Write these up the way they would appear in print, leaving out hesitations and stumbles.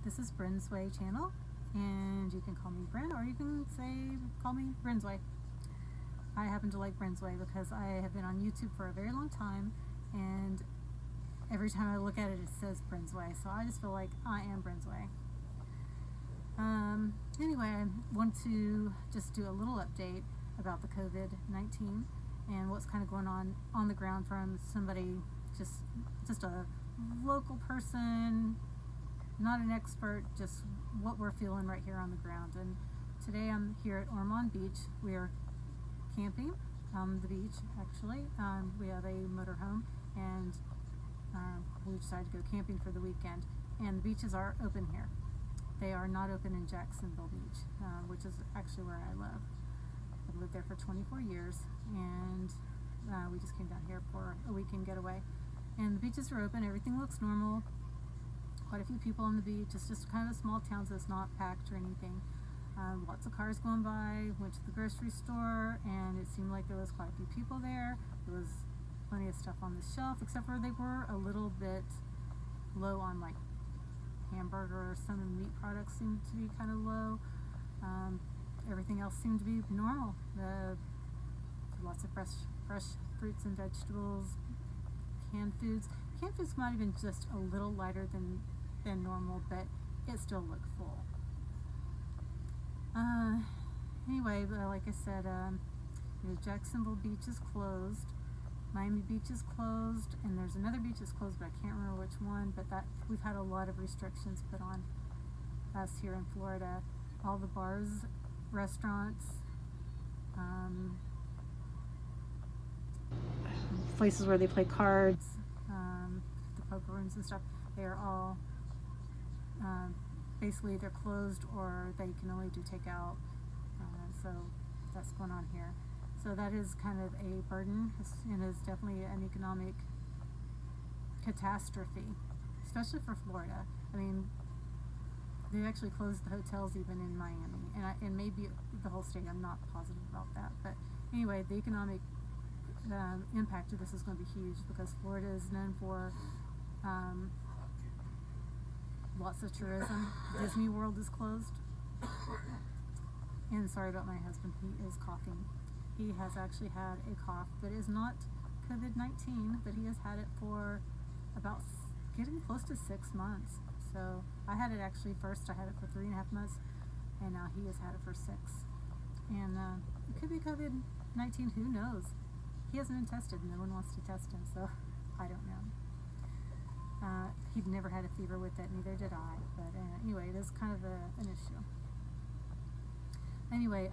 This is Bryn's Way channel, and you can call me Bryn, or you can call me Bryn's Way. I happen to like Bryn's Way because I have been on YouTube for a very long time, and every time I look at it, it says Bryn's Way, so I just feel like I am Bryn's Way. Anyway, I want to just do a little update about the COVID-19 and what's kind of going on the ground from somebody, just a local person, not an expert, just what we're feeling right here on the ground. And today I'm here at Ormond Beach. We are camping on the beach, actually. We have a motorhome, and we decided to go camping for the weekend. And the beaches are open here. They are not open in Jacksonville Beach, which is actually where I live. I've lived there for 24 years, and we just came down here for a weekend getaway. And the beaches are open, everything looks normal. Quite a few people on the beach. It's just kind of a small town, so it's not packed or anything. Lots of cars going by. Went to the grocery store, and it seemed like there was quite a few people there. There was plenty of stuff on the shelf, except for they were a little bit low on like hamburger. Some of the meat products seemed to be kind of low. Everything else seemed to be normal. Lots of fresh fruits and vegetables, canned foods. Canned foods might have been just a little lighter than normal, but it still looked full. Anyway, like I said, Jacksonville Beach is closed, Miami Beach is closed, and there's another beach that's closed, but I can't remember which one. But we've had a lot of restrictions put on us here in Florida. All the bars, restaurants, places where they play cards, the poker rooms and stuff, they are all basically they're closed, or they can only do takeout. So that's going on here. So that is kind of a burden, and is definitely an economic catastrophe, especially for Florida. I mean, they actually closed the hotels even in Miami, and maybe the whole state. I'm not positive about that, but anyway, the economic impact of this is going to be huge, because Florida is known for lots of tourism. Disney World is closed. And sorry about my husband, he is coughing. He has actually had a cough that is not COVID-19, but he has had it for about getting close to 6 months. So I had it actually first, I had it for 3.5 months, and now he has had it for 6. And it could be COVID-19, who knows? He hasn't been tested, no one wants to test him, so I don't know. He'd never had a fever with it, neither did I, but anyway, it is kind of an issue. Anyway,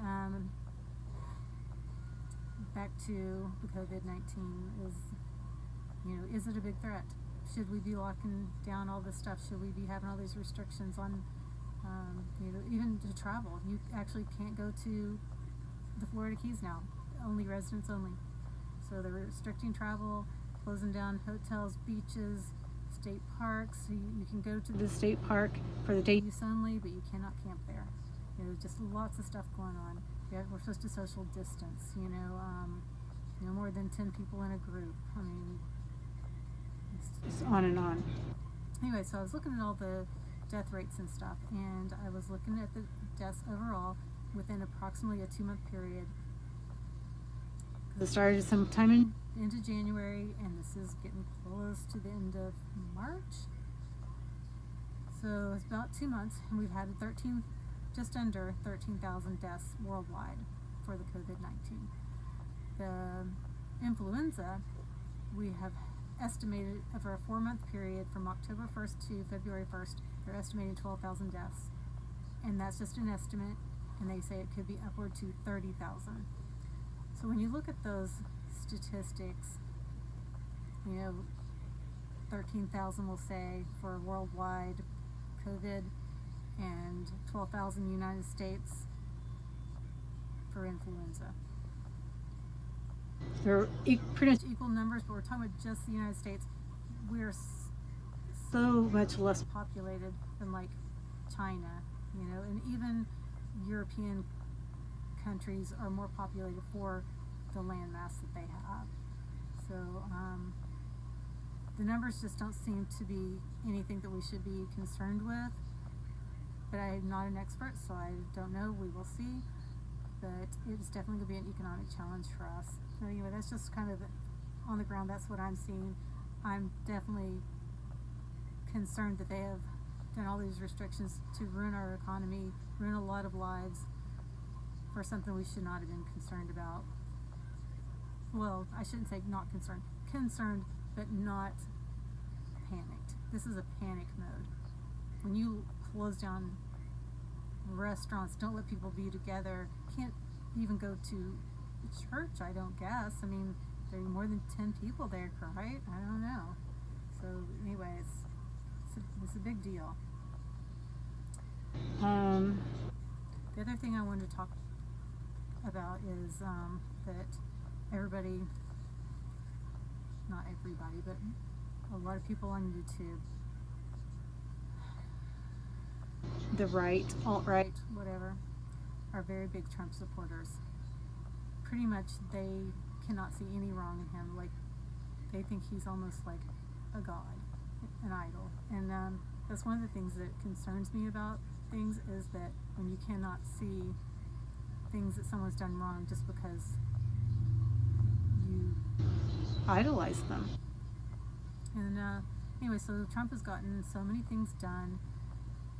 back to the COVID-19 is it a big threat? Should we be locking down all this stuff? Should we be having all these restrictions on, even to travel? You actually can't go to the Florida Keys now, only residents only. So they're restricting travel, closing down hotels, beaches, state parks. So you can go to the state park for the day use only, but you cannot camp there. Just lots of stuff going on. We're supposed to social distance, more than 10 people in a group. I mean, it's on and on. Anyway, so I was looking at all the death rates and stuff, and I was looking at the deaths overall within approximately a 2-month period. It started sometime into January, and this is getting close to the end of March. So it's about 2 months, and we've had just under 13,000 deaths worldwide for the COVID-19. The influenza, we have estimated over a 4-month period from October 1st to February 1st, they're estimating 12,000 deaths. And that's just an estimate, and they say it could be upward to 30,000. So when you look at those statistics, 13,000 we'll say for worldwide COVID, and 12,000 United States for influenza. They're pretty much equal numbers, but we're talking about just the United States. We're so much less populated than like China, and even European countries are more populated for the landmass that they have. So the numbers just don't seem to be anything that we should be concerned with. but I'm not an expert, so I don't know. We will see. But it's definitely going to be an economic challenge for us. So anyway, that's just kind of on the ground. That's what I'm seeing. I'm definitely concerned that they have done all these restrictions to ruin our economy, ruin a lot of lives for something we should not have been concerned about. Well, I shouldn't say not concerned. Concerned, but not panicked. This is a panic mode. When you close down restaurants, don't let people be together, can't even go to church, I don't guess. I mean, there are more than 10 people there, right? I don't know. So anyway, it's a big deal. The other thing I wanted to talk about is that everybody, not everybody, but a lot of people on YouTube, the right, alt-right, whatever, are very big Trump supporters. Pretty much they cannot see any wrong in him. Like, they think he's almost like a god, an idol. And that's one of the things that concerns me about things, is that when you cannot see things that someone's done wrong just because you idolize them. And anyway, so Trump has gotten so many things done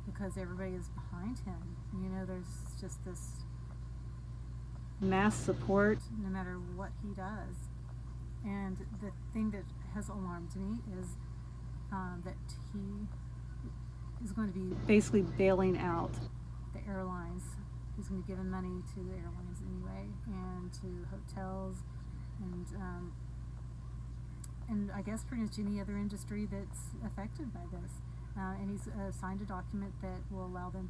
because everybody is behind him. You know, there's just this mass support no matter what he does. And the thing that has alarmed me is that he is going to be basically bailing out the airlines. He's going to be giving money to the airlines anyway, and to hotels, and I guess pretty much any other industry that's affected by this. And he's signed a document that will allow them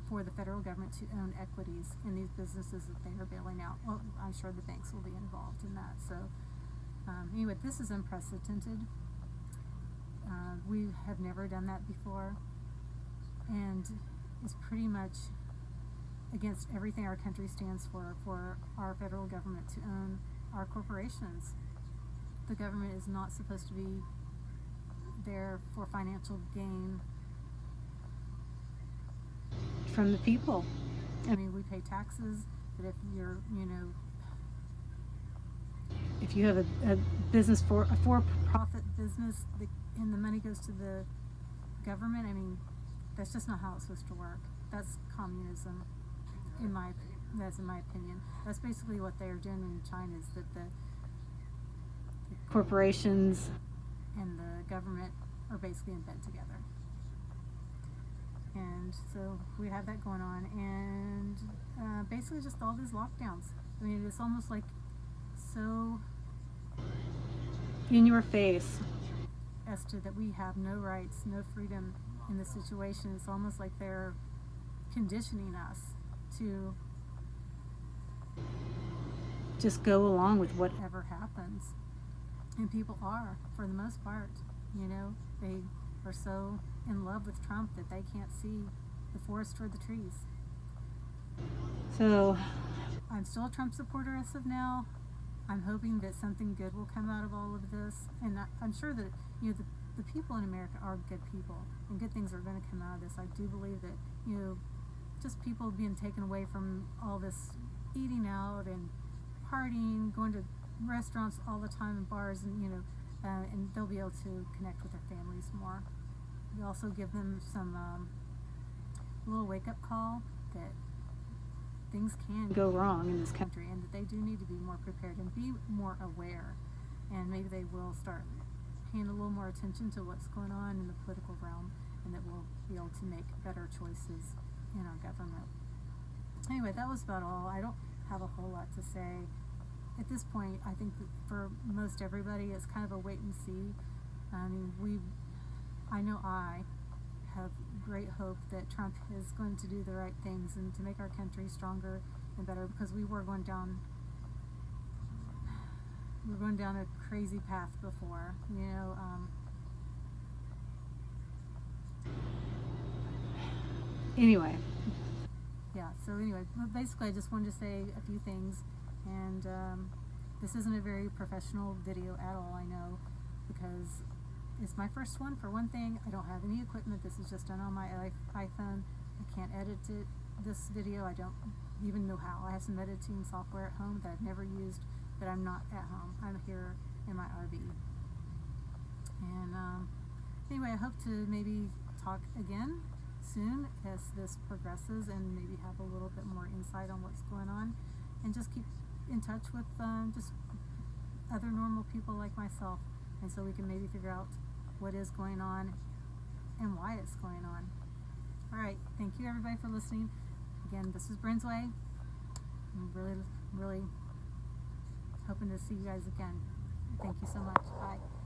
for the federal government to own equities in these businesses that they are bailing out. Well, I'm sure the banks will be involved in that. So anyway, this is unprecedented. We have never done that before, and it's pretty much against everything our country stands for our federal government to own our corporations. The government is not supposed to be there for financial gain from the people. I mean, we pay taxes, but if you're, if you have a business, a for-profit business, and the money goes to the government, I mean, that's just not how it's supposed to work. That's communism, that's in my opinion. That's basically what they're doing in China, is that the corporations and the government are basically in bed together. And so we have that going on, and basically just all these lockdowns. I mean, it's almost like so in your face as to that we have no rights, no freedom in this situation. It's almost like they're conditioning us to just go along with whatever happens. And people are, for the most part, they are so in love with Trump that they can't see the forest for the trees. So I'm still a Trump supporter as of now. I'm hoping that something good will come out of all of this, and I'm sure that the people in America are good people, and good things are going to come out of this. I do believe that just people being taken away from all this eating out and partying, going to restaurants all the time and bars, and and they'll be able to connect with their families more. We also give them some little wake-up call that things can go wrong in this country, and that they do need to be more prepared and be more aware, and maybe they will start paying a little more attention to what's going on in the political realm, and that we'll be able to make better choices in our government. Anyway, that was about all. I don't have a whole lot to say. At this point, I think that for most everybody, it's kind of a wait and see. I mean, I know I have great hope that Trump is going to do the right things and to make our country stronger and better, because we were going down a crazy path before, Anyway, basically I just wanted to say a few things, and this isn't a very professional video at all, I know, because it's my first one for one thing. I don't have any equipment. This is just done on my iPhone. I can't edit this video. I don't even know how. I have some editing software at home that I've never used, but I'm not at home. I'm here in my RV. And anyway, I hope to maybe talk again soon as this progresses and maybe have a little bit more insight on what's going on, and just keep in touch with just other normal people like myself, and so we can maybe figure out what is going on and why it's going on. Alright, thank you everybody for listening. Again, this is Bryn's Way. I'm really hoping to see you guys again. Thank you so much. Bye.